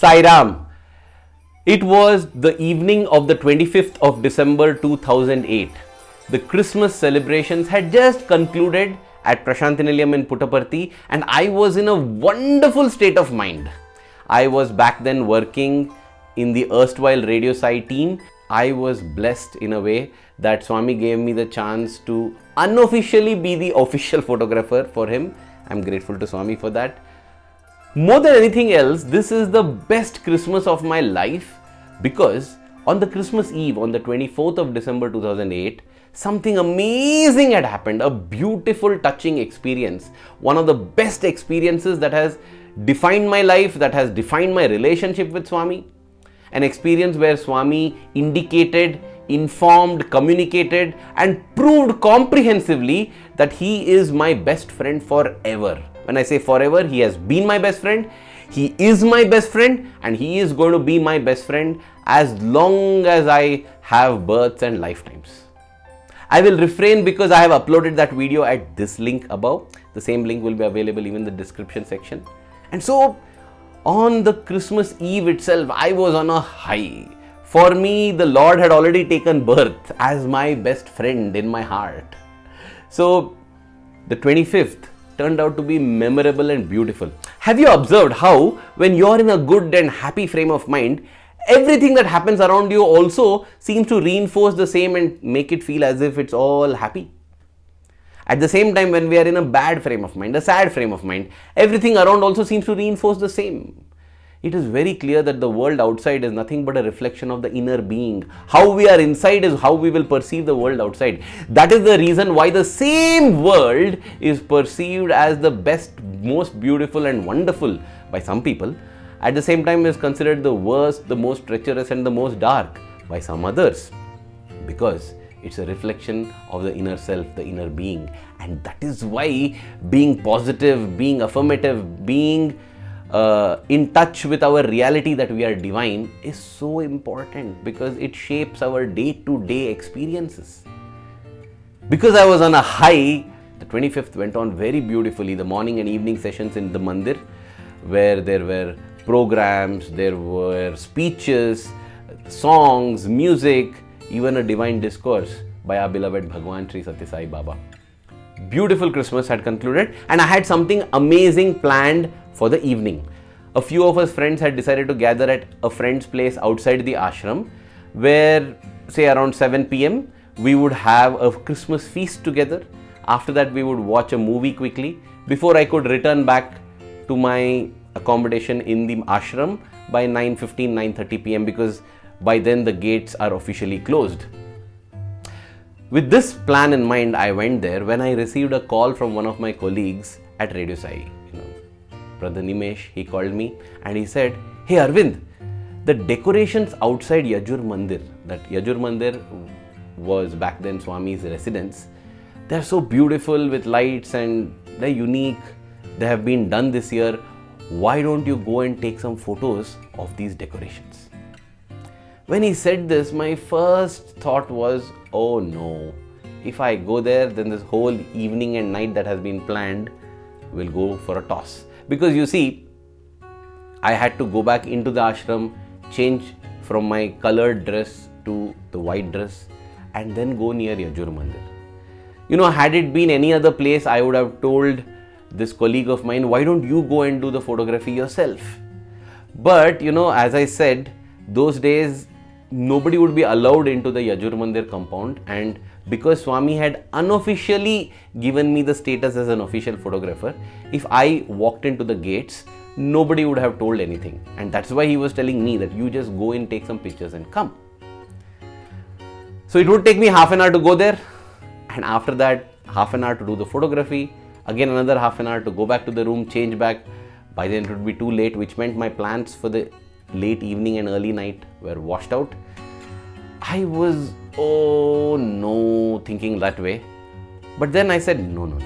Sai Ram. It was the evening of the 25th of December 2008. The Christmas celebrations had just concluded at Prashantinilayam in Puttaparthi, and I was in a wonderful state of mind. I was back then working in the erstwhile Radio Sai team. I was blessed in a way that Swami gave me the chance to unofficially be the official photographer for him. I'm grateful to Swami for that. More than anything else, this is the best Christmas of my life because on the Christmas Eve, on the 24th of December 2008, something amazing had happened. A beautiful, touching experience. One of the best experiences that has defined my life, that has defined my relationship with Swami. An experience where Swami indicated, informed, communicated and proved comprehensively that he is my best friend forever. When I say forever, he has been my best friend, he is my best friend, and he is going to be my best friend as long as I have births and lifetimes. I will refrain because I have uploaded that video at this link above. The same link will be available even in the description section. And so, on the Christmas Eve itself, I was on a high. For me, the Lord had already taken birth as my best friend in my heart. So, the 25th turned out to be memorable and beautiful. Have you observed how when you're in a good and happy frame of mind, everything that happens around you also seems to reinforce the same and make it feel as if it's all happy? At the same time, when we are in a bad frame of mind, a sad frame of mind, everything around also seems to reinforce the same. It is very clear that the world outside is nothing but a reflection of the inner being. How we are inside is how we will perceive the world outside. That is the reason why the same world is perceived as the best, most beautiful and wonderful by some people. At the same time is considered the worst, the most treacherous and the most dark by some others. Because it's a reflection of the inner self, the inner being. And that is why being positive, being affirmative, being in touch with our reality that we are divine is so important because it shapes our day-to-day experiences. Because I was on a high, the 25th went on very beautifully. The morning and evening sessions in the mandir where there were programs, there were speeches, songs, music, even a divine discourse by our beloved Bhagawan Sri Sathya Sai Baba. Beautiful Christmas had concluded and I had something amazing planned for the evening. A few of us friends had decided to gather at a friend's place outside the ashram where, say around 7 p.m, we would have a Christmas feast together. After that, we would watch a movie quickly before I could return back to my accommodation in the ashram by 9:15, 9:30 p.m. because by then the gates are officially closed. With this plan in mind, I went there when I received a call from one of my colleagues at Radio Sai. Brother Nimesh, he called me and he said, "Hey Arvind, the decorations outside Yajur Mandir," that Yajur Mandir was back then Swami's residence, they are so beautiful with lights and they're unique. They have been done this year. Why don't you go and take some photos of these decorations?" When he said this, my first thought was, oh no, if I go there, then this whole evening and night that has been planned will go for a toss. Because you see, I had to go back into the ashram, change from my colored dress to the white dress and then go near Yajur Mandir. Had it been any other place, I would have told this colleague of mine, why don't you go and do the photography yourself? But, as I said, those days, nobody would be allowed into the Yajur Mandir compound, and because Swami had unofficially given me the status as an official photographer, if I walked into the gates, nobody would have told anything. And that's why he was telling me that you just go and take some pictures and come. So it would take me half an hour to go there, and after that, half an hour to do the photography, again another half an hour to go back to the room, change back. By then it would be too late, which meant my plans for the late evening and early night were washed out. I was, oh no, thinking that way. But then I said, no.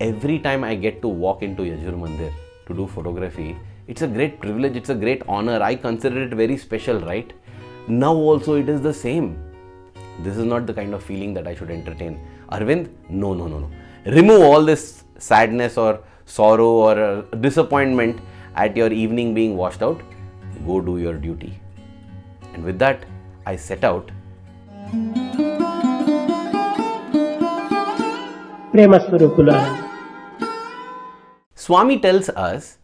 Every time I get to walk into Yajur Mandir to do photography, it's a great privilege, it's a great honor. I consider it very special, right? Now also it is the same. This is not the kind of feeling that I should entertain. Arvind, no. Remove all this sadness or sorrow or disappointment at your evening being washed out. go do your duty. And with that, I set out. Swami tells us,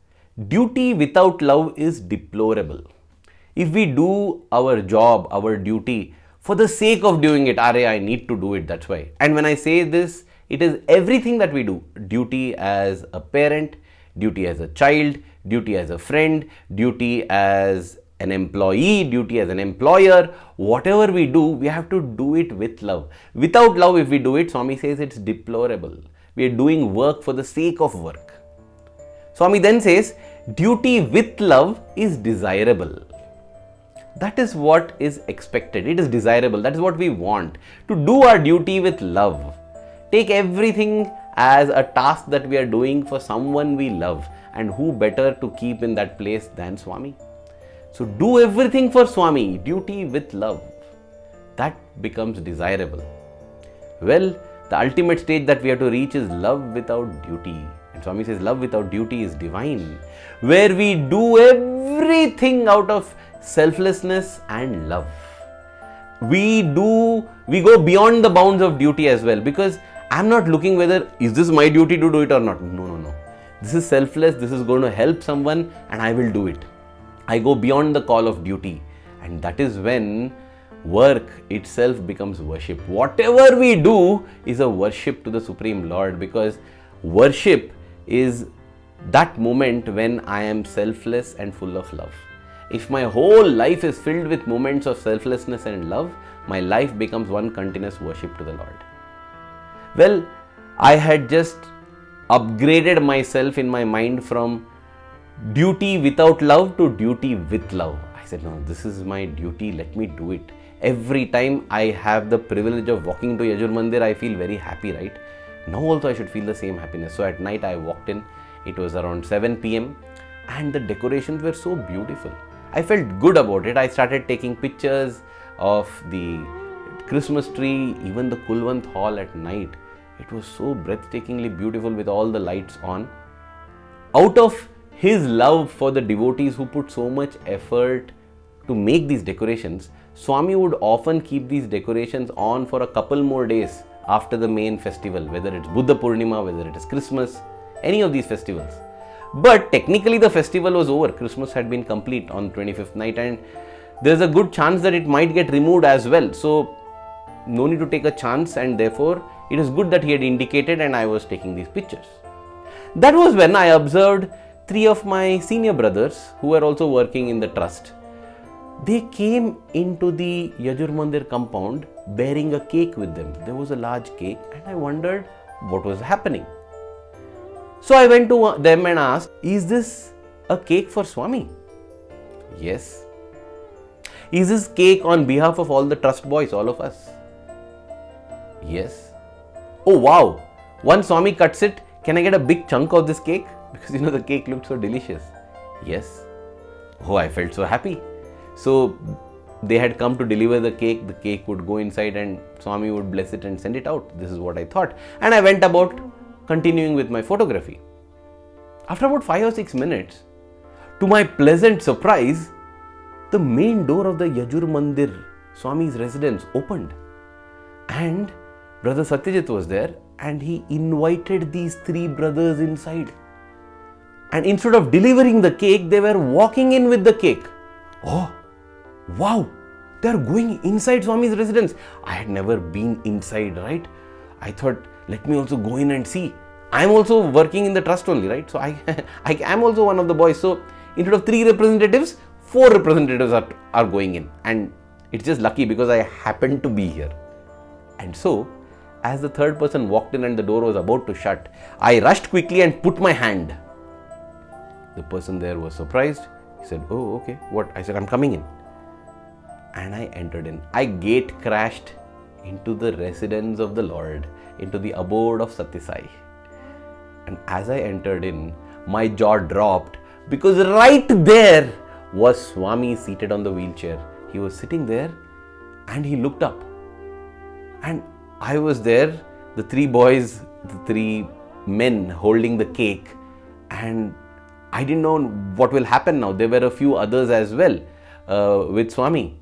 duty without love is deplorable. If we do our job, our duty, for the sake of doing it, I need to do it, that's why. And when I say this, it is everything that we do. Duty as a parent, duty as a child, duty as a friend, duty as an employee, duty as an employer. Whatever we do, we have to do it with love. Without love, if we do it, Swami says it's deplorable. We are doing work for the sake of work. Swami then says, duty with love is desirable. That is what is expected. It is desirable. That is what we want. To do our duty with love. Take everything as a task that we are doing for someone we love. And who better to keep in that place than Swami? So do everything for Swami. Duty with love. That becomes desirable. Well, the ultimate stage that we have to reach is love without duty. And Swami says love without duty is divine. Where we do everything out of selflessness and love. We go beyond the bounds of duty as well, because I'm not looking whether is this my duty to do it or not. No. This is selfless, this is going to help someone and I will do it. I go beyond the call of duty, and that is when work itself becomes worship. Whatever we do is a worship to the Supreme Lord, because worship is that moment when I am selfless and full of love. If my whole life is filled with moments of selflessness and love, my life becomes one continuous worship to the Lord. Well, I had just upgraded myself in my mind from duty without love to duty with love. I said, no, this is my duty, let me do it. Every time I have the privilege of walking to Yajur Mandir, I feel very happy, right? Now also I should feel the same happiness. So at night I walked in, it was around 7 p.m. and the decorations were so beautiful. I felt good about it. I started taking pictures of the Christmas tree, even the Kulwant Hall at night. It was so breathtakingly beautiful with all the lights on. Out of his love for the devotees who put so much effort to make these decorations, Swami would often keep these decorations on for a couple more days after the main festival, whether it's Buddha Purnima, whether it is Christmas, any of these festivals. But technically the festival was over. Christmas had been complete on 25th night, and there's a good chance that it might get removed as well. So no need to take a chance, and therefore it is good that he had indicated and I was taking these pictures. That was when I observed 3 of my senior brothers who were also working in the trust. They came into the Yajur Mandir compound bearing a cake with them. There was a large cake and I wondered what was happening. So I went to them and asked, is this a cake for Swami? Yes. Is this cake on behalf of all the trust boys, all of us? Yes. Oh wow, once Swami cuts it, can I get a big chunk of this cake? Because the cake looked so delicious. Yes. Oh, I felt so happy. So they had come to deliver the cake would go inside and Swami would bless it and send it out. This is what I thought. And I went about continuing with my photography. After about 5 or 6 minutes, to my pleasant surprise, the main door of the Yajur Mandir, Swami's residence, opened. And Brother Sathya was there and he invited these 3 brothers inside. And instead of delivering the cake, they were walking in with the cake. Oh, wow, they are going inside Swami's residence. I had never been inside, right? I thought, let me also go in and see. I am also working in the trust only, right? So I am also one of the boys. So instead of 3 representatives, 4 representatives are going in. And it's just lucky because I happened to be here. And so, as the 3rd person walked in and the door was about to shut, I rushed quickly and put my hand. The person there was surprised. He said, oh, okay, what? I said, I'm coming in. And I entered in. I gatecrashed into the residence of the Lord, into the abode of Sathya Sai. And as I entered in, my jaw dropped because right there was Swami seated on the wheelchair. He was sitting there and he looked up. And I was there, the 3 boys, the 3 men holding the cake, and I didn't know what will happen now. There were a few others as well with Swami.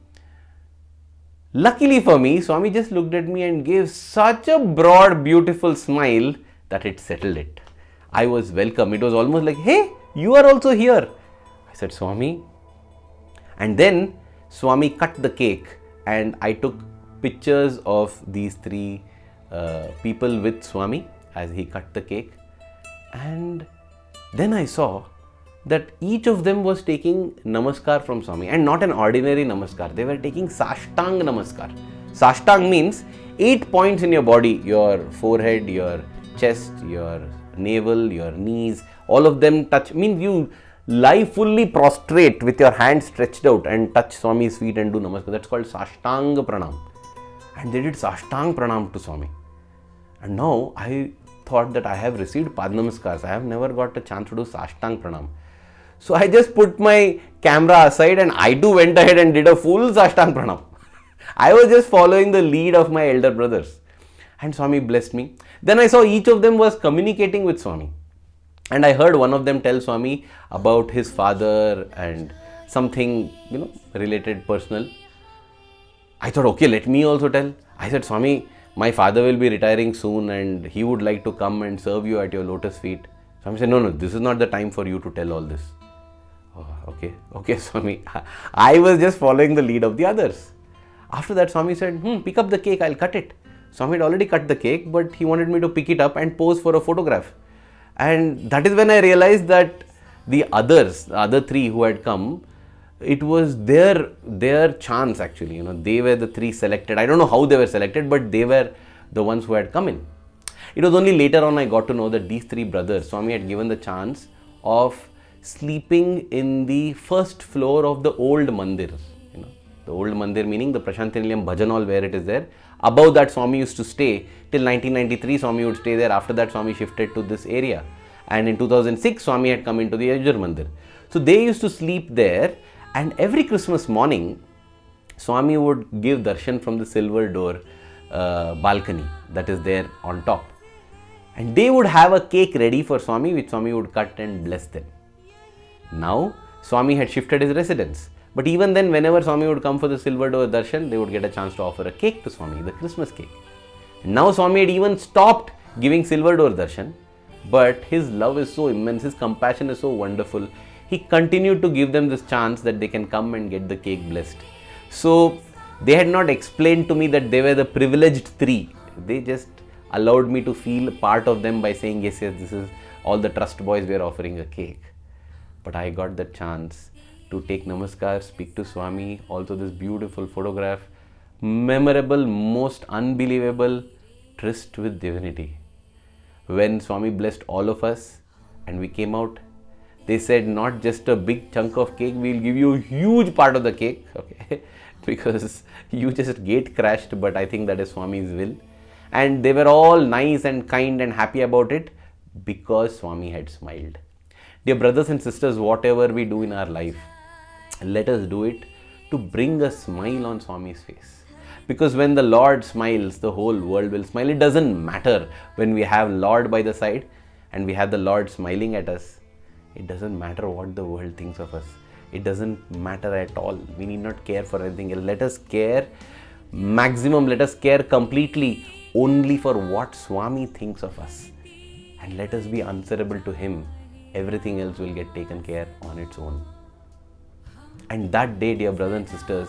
Luckily for me, Swami just looked at me and gave such a broad, beautiful smile that it settled it. I was welcome. It was almost like, hey, you are also here. I said, Swami. And then Swami cut the cake and I took pictures of these three people with Swami as he cut the cake. And then I saw that each of them was taking namaskar from Swami, and not an ordinary namaskar. They were taking Sashtang namaskar. Sashtang means 8 points in your body, your forehead, your chest, your navel, your knees, all of them touch. Means you lie fully prostrate with your hands stretched out and touch Swami's feet and do namaskar. That's called Sashtang Pranam. And they did Sashtang Pranam to Swami. And now I thought that I have received Pad Namaskars. I have never got a chance to do Sashtang Pranam. So I just put my camera aside and I too went ahead and did a full Sashtang Pranam. I was just following the lead of my elder brothers. And Swami blessed me. Then I saw each of them was communicating with Swami. And I heard one of them tell Swami about his father and something, related personal. I thought, okay, let me also tell. I said, Swami, my father will be retiring soon and he would like to come and serve you at your lotus feet. Swami said, no, this is not the time for you to tell all this. Oh, okay, Swami. I was just following the lead of the others. After that, Swami said, pick up the cake, I'll cut it. Swami had already cut the cake, but he wanted me to pick it up and pose for a photograph. And that is when I realized that the other three who had come, it was their chance actually. They were the three selected. I don't know how they were selected, but they were the ones who had come in. It was only later on I got to know that these three brothers, Swami had given the chance of sleeping in the first floor of the old mandir. The old mandir meaning the Prashanthi Nilayam Bhajan Hall where it is there. Above that Swami used to stay till 1993. Swami would stay there. After that Swami shifted to this area. And in 2006 Swami had come into the Yajur Mandir. So they used to sleep there, and every Christmas morning Swami would give darshan from the silver door balcony that is there on top. And they would have a cake ready for Swami which Swami would cut and bless them. Now Swami had shifted his residence. But even then, whenever Swami would come for the silver door darshan, they would get a chance to offer a cake to Swami, the Christmas cake. Now Swami had even stopped giving silver door darshan, but his love is so immense, his compassion is so wonderful. He continued to give them this chance that they can come and get the cake blessed. So they had not explained to me that they were the privileged three. They just allowed me to feel part of them by saying, yes, this is all the trust boys, we are offering a cake. But I got the chance to take namaskar, speak to Swami, also this beautiful photograph, memorable, most unbelievable tryst with divinity. When Swami blessed all of us and we came out, they said not just a big chunk of cake, we'll give you a huge part of the cake, okay, because you just gatecrashed, but I think that is Swami's will. And they were all nice and kind and happy about it because Swami had smiled. Dear brothers and sisters, whatever we do in our life, let us do it to bring a smile on Swami's face. Because when the Lord smiles, the whole world will smile. It doesn't matter when we have Lord by the side and we have the Lord smiling at us. It doesn't matter what the world thinks of us. It doesn't matter at all. We need not care for anything else. Let us care maximum, let us care completely only for what Swami thinks of us. And let us be answerable to Him. Everything else will get taken care on its own. And that day, dear brothers and sisters,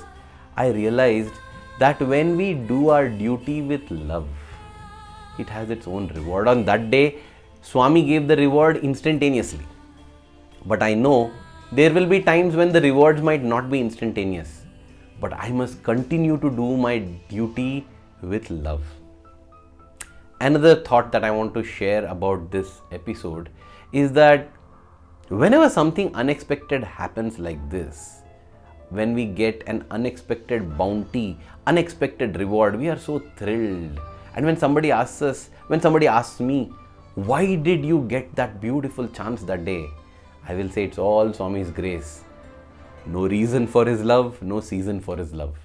I realized that when we do our duty with love, it has its own reward. On that day, Swami gave the reward instantaneously. But I know there will be times when the rewards might not be instantaneous. But I must continue to do my duty with love. Another thought that I want to share about this episode is that whenever something unexpected happens like this, when we get an unexpected bounty, unexpected reward, we are so thrilled. And when somebody asks me, why did you get that beautiful chance that day? I will say it's all Swami's grace. No reason for His love, no season for His love.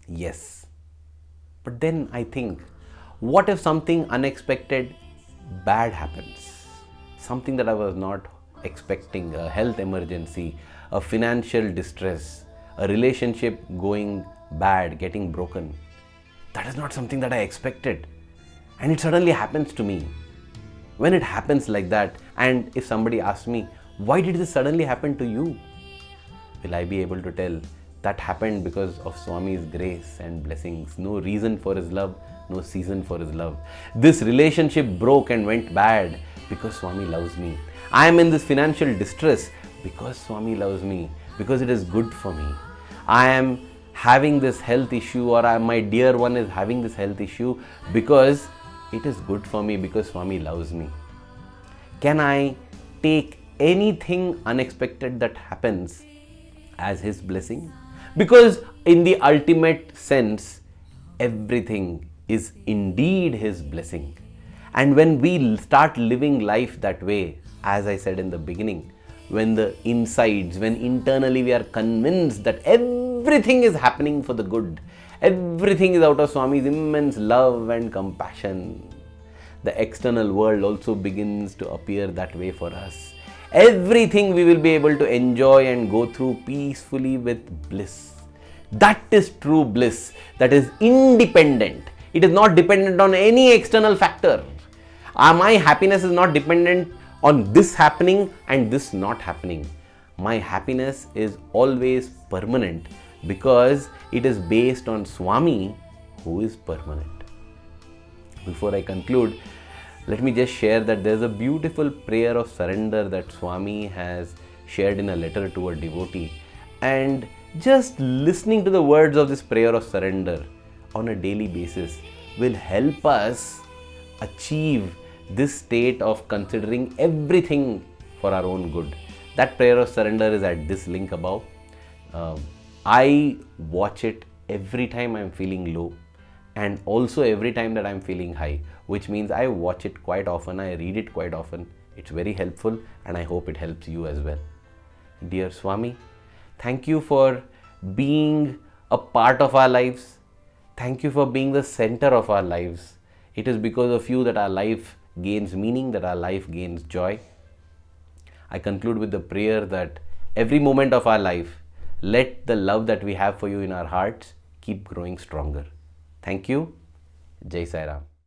Yes. But then I think, what if something unexpected bad happens? Something that I was not expecting, a health emergency, a financial distress, a relationship going bad, getting broken. That is not something that I expected. And it suddenly happens to me. When it happens like that, and if somebody asks me, why did this suddenly happen to you? Will I be able to tell that happened because of Swami's grace and blessings? No reason for his love, no season for his love. This relationship broke and went bad because Swami loves me. I am in this financial distress because Swami loves me, because it is good for me. I am having this health issue, or my dear one is having this health issue because it is good for me, because Swami loves me. Can I take anything unexpected that happens as his blessing? Because in the ultimate sense, everything is indeed his blessing. And when we start living life that way, as I said in the beginning, when the insides, when internally we are convinced that everything is happening for the good, everything is out of Swami's immense love and compassion, the external world also begins to appear that way for us. Everything we will be able to enjoy and go through peacefully with bliss. That is true bliss. That is independent. It is not dependent on any external factor. My happiness is not dependent on this happening and this not happening. My happiness is always permanent because it is based on Swami, who is permanent. Before I conclude, let me just share that there is a beautiful prayer of surrender that Swami has shared in a letter to a devotee. And just listening to the words of this prayer of surrender on a daily basis will help us achieve this state of considering everything for our own good. That prayer of surrender is at this link above. I watch it every time I'm feeling low, and also every time that I'm feeling high, which means I watch it quite often, I read it quite often. It's very helpful, and I hope it helps you as well. Dear Swami, thank you for being a part of our lives. Thank you for being the center of our lives. It is because of you that our life gains meaning, that our life gains joy. I conclude with the prayer that every moment of our life, let the love that we have for you in our hearts keep growing stronger. Thank you. Jai Sai Ram.